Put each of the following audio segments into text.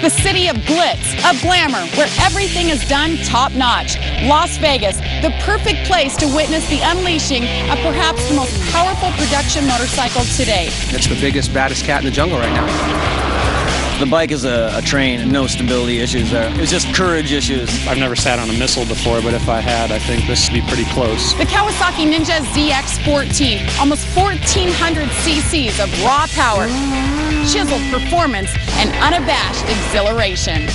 the city of glitz, of glamour, where everything is done top-notch. Las Vegas, the perfect place to witness the unleashing of perhaps the most powerful production motorcycle today. It's the biggest, baddest cat in the jungle right now. The bike is a train and no stability issues there. It's just courage issues. I've never sat on a missile before, but if I had, I think this would be pretty close. The Kawasaki Ninja ZX14, almost 1,400 cc's of raw power, chiseled performance, and unabashed exhilaration.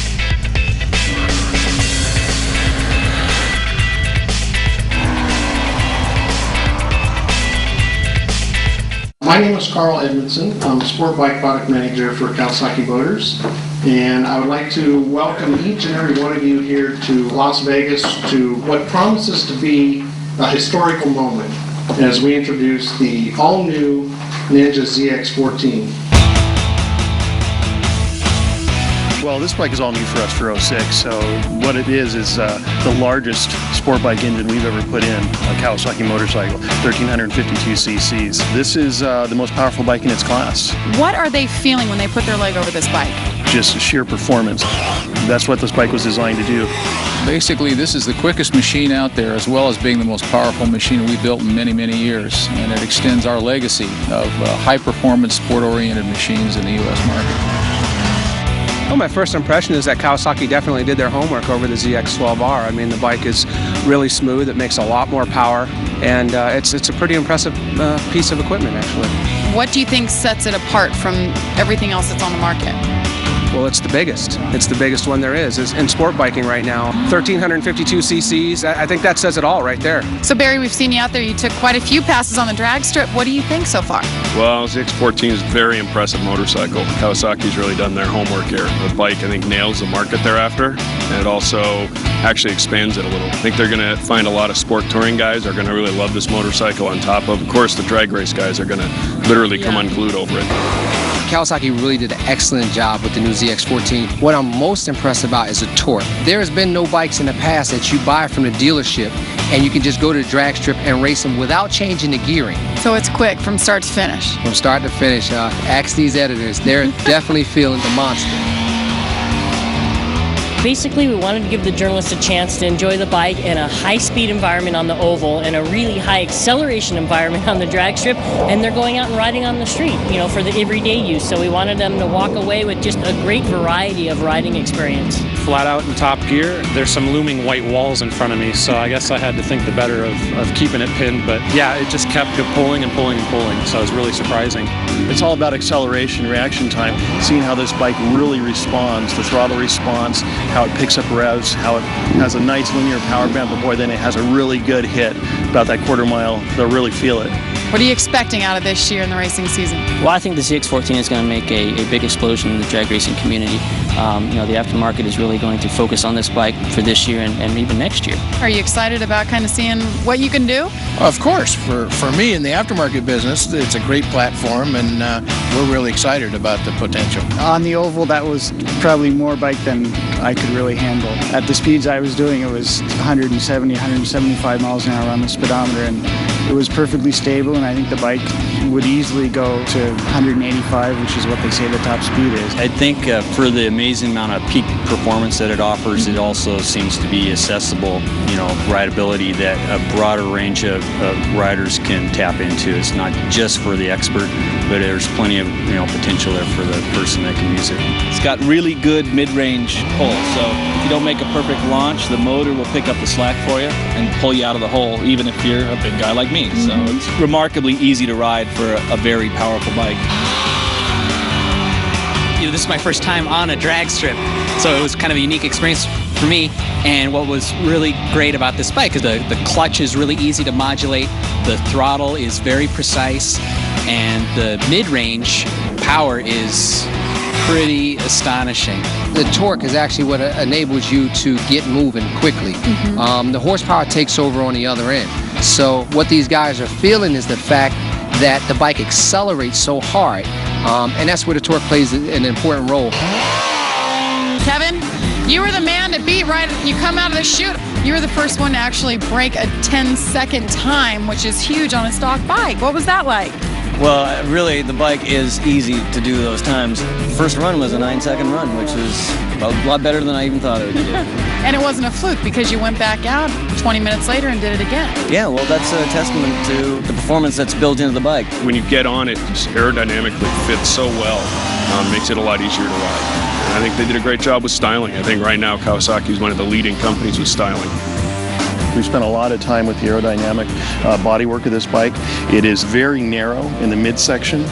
My name is Carl Edmondson. I'm a Sport Bike Product Manager for Kawasaki Motors, and I would like to welcome each and every one of you here to Las Vegas to what promises to be a historical moment as we introduce the all-new Ninja ZX14. Well, this bike is all new for us for 06, so what it is the largest sport bike engine we've ever put in, a Kawasaki motorcycle, 1,352 cc's. This is the most powerful bike in its class. What are they feeling when they put their leg over this bike? Just sheer performance. That's what this bike was designed to do. Basically, this is the quickest machine out there, as well as being the most powerful machine we built in many, many years. And it extends our legacy of high-performance, sport-oriented machines in the U.S. market. Well, my first impression is that Kawasaki definitely did their homework over the ZX12R. I mean, the bike is really smooth, it makes a lot more power, and it's a pretty impressive piece of equipment, actually. What do you think sets it apart from everything else that's on the market? Well, it's the biggest. It's the biggest one there is in sport biking right now. 1,352 cc's, I think that says it all right there. So Barry, we've seen you out there. You took quite a few passes on the drag strip. What do you think so far? Well, ZX14 is a very impressive motorcycle. Kawasaki's really done their homework here. The bike, I think, nails the market thereafter, and it also actually expands it a little. I think they're going to find a lot of sport touring guys are going to really love this motorcycle on top of course, the drag race guys are going to literally come unglued over it. Kawasaki really did an excellent job with the new ZX14. What I'm most impressed about is the torque. There has been no bikes in the past that you buy from the dealership and you can just go to the drag strip and race them without changing the gearing. So it's quick from start to finish? From start to finish. Ask these editors. They're definitely feeling the monster. Basically, we wanted to give the journalists a chance to enjoy the bike in a high-speed environment on the oval and a really high-acceleration environment on the drag strip, and they're going out and riding on the street, you know, for the everyday use. So we wanted them to walk away with just a great variety of riding experience. Flat out in top gear, there's some looming white walls in front of me, so I guess I had to think the better of keeping it pinned, but yeah, it just kept pulling and pulling and pulling, so it was really surprising. It's all about acceleration, reaction time, seeing how this bike really responds, the throttle response, how it picks up revs, how it has a nice linear power band, but boy, then it has a really good hit about that quarter mile. They'll really feel it. What are you expecting out of this year in the racing season? Well, I think the ZX14 is going to make a big explosion in the drag racing community. You know, the aftermarket is really going to focus on this bike for this year and even next year. Are you excited about kind of seeing what you can do? Of course. For me in the aftermarket business, it's a great platform, and we're really excited about the potential. On the oval, that was probably more bike than I could really handle. At the speeds I was doing, it was 170, 175 miles an hour on the speedometer, and it was perfectly stable, and I think the bike would easily go to 185, which is what they say the top speed is. I think for the amazing amount of peak performance that it offers, it also seems to be accessible, you know, rideability that a broader range of riders can tap into. It's not just for the expert, but there's plenty of, you know, potential there for the person that can use it. It's got really good mid-range pull, so if you don't make a perfect launch, the motor will pick up the slack for you and pull you out of the hole, even if you're a big guy like me. So it's remarkably easy to ride for a very powerful bike. You know, this is my first time on a drag strip, so it was kind of a unique experience for me. And what was really great about this bike is the clutch is really easy to modulate, the throttle is very precise, and the mid-range power is pretty astonishing. The torque is actually what enables you to get moving quickly. The horsepower takes over on the other end. So what these guys are feeling is the fact that the bike accelerates so hard, and that's where the torque plays an important role. Kevin, you were the man to beat right. You come out of the chute, you were the first one to actually break a 10-second time, which is huge on a stock bike. What was that like? Well, really, the bike is easy to do those times. First run was a 9-second run, which was a lot better than I even thought it would be. And it wasn't a fluke because you went back out 20 minutes later and did it again. Yeah, well, that's a testament to the performance that's built into the bike. When you get on it, just aerodynamically fits so well, makes it a lot easier to ride. And I think they did a great job with styling. I think right now Kawasaki is one of the leading companies with styling. We spent a lot of time with the aerodynamic bodywork of this bike. It is very narrow in the midsection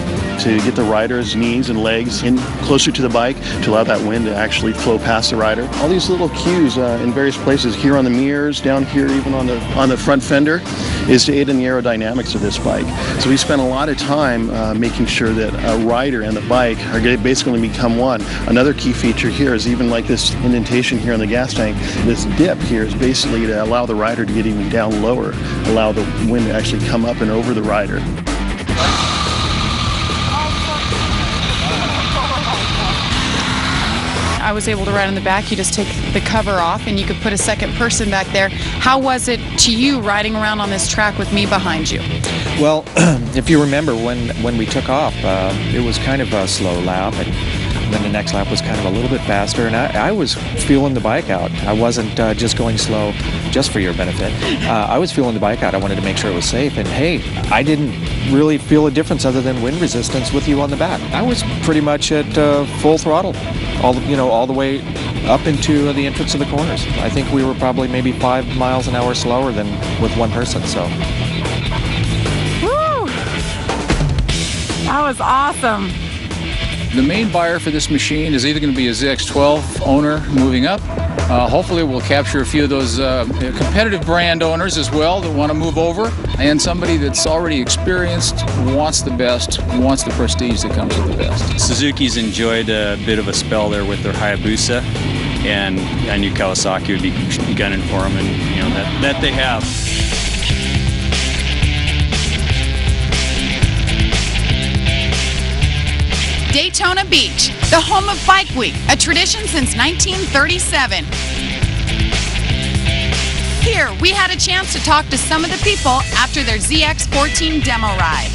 to get the rider's knees and legs in closer to the bike to allow that wind to actually flow past the rider. All these little cues in various places, here on the mirrors, down here even on the front fender, is to aid in the aerodynamics of this bike. So we spent a lot of time making sure that a rider and the bike are basically going to become one. Another key feature here is even like this indentation here on the gas tank, this dip here is basically to allow the rider to get even down lower, allow the wind to actually come up and over the rider. I was able to ride in the back. You just take the cover off and you could put a second person back there. How was it to you riding around on this track with me behind you? Well, if you remember when we took off, it was kind of a slow lap, and then the next lap was kind of a little bit faster, and I was feeling the bike out. I wasn't just going slow just for your benefit. I was feeling the bike out. I wanted to make sure it was safe, and hey, I didn't really feel a difference other than wind resistance with you on the back. I was pretty much at full throttle, all the way up into the entrance of the corners. I think we were probably maybe 5 miles an hour slower than with one person, so. Woo! That was awesome. The main buyer for this machine is either going to be a ZX12 owner moving up. Hopefully we'll capture a few of those competitive brand owners as well that want to move over, and somebody that's already experienced, wants the best, wants the prestige that comes with the best. Suzuki's enjoyed a bit of a spell there with their Hayabusa, and I knew Kawasaki would be gunning for them, and that they have. Daytona Beach, the home of Bike Week, a tradition since 1937. Here, we had a chance to talk to some of the people after their ZX14 demo ride.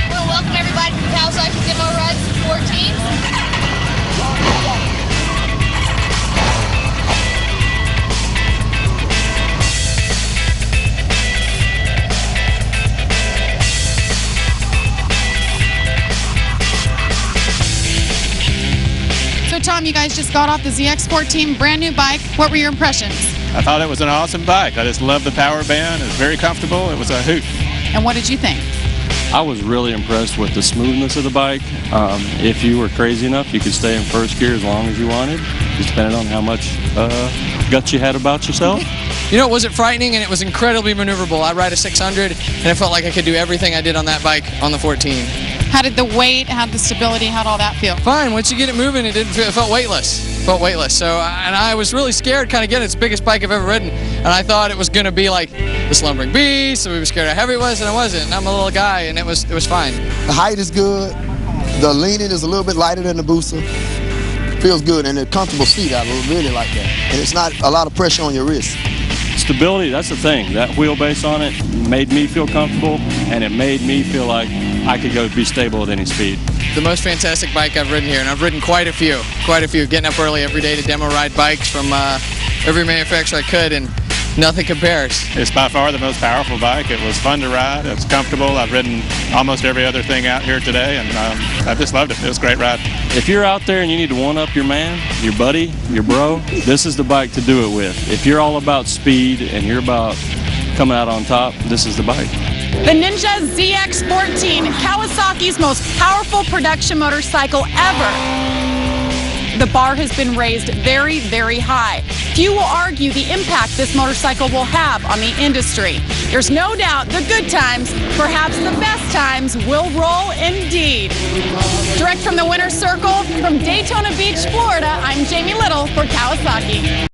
Well, welcome everybody to Kawasaki demo ride 14. Tom, you guys just got off the ZX14, brand new bike. What were your impressions? I thought it was an awesome bike. I just loved the power band. It was very comfortable. It was a hoot. And what did you think? I was really impressed with the smoothness of the bike. If you were crazy enough, you could stay in first gear as long as you wanted, just depending on how much guts you had about yourself. You know, it wasn't frightening, and it was incredibly maneuverable. I ride a 600, and I felt like I could do everything I did on that bike on the 14. How did the weight, how did the stability, how'd all that feel? Fine. Once you get it moving, it felt weightless. So, and I was really scared kind of getting it. It's the biggest bike I've ever ridden, and I thought it was going to be like the Slumbering Beast, so we were scared how heavy it was, and it wasn't. And I'm a little guy, and it was fine. The height is good. The leaning is a little bit lighter than the Booster. Feels good, and a comfortable seat. I really like that. And it's not a lot of pressure on your wrist. Stability, that's the thing. That wheelbase on it made me feel comfortable, and it made me feel like I could go be stable at any speed. The most fantastic bike I've ridden here, and I've ridden quite a few, getting up early every day to demo ride bikes from every manufacturer I could, and nothing compares. It's by far the most powerful bike. It was fun to ride. It's comfortable. I've ridden almost every other thing out here today, and I just loved it. It was a great ride. If you're out there and you need to one-up your man, your buddy, your bro, this is the bike to do it with. If you're all about speed and you're about coming out on top, this is the bike. The Ninja ZX14, Kawasaki's most powerful production motorcycle ever. The bar has been raised very, very high. Few will argue the impact this motorcycle will have on the industry. There's no doubt the good times, perhaps the best times, will roll indeed. Direct from the winner's circle from Daytona Beach, Florida, I'm Jamie Little for Kawasaki.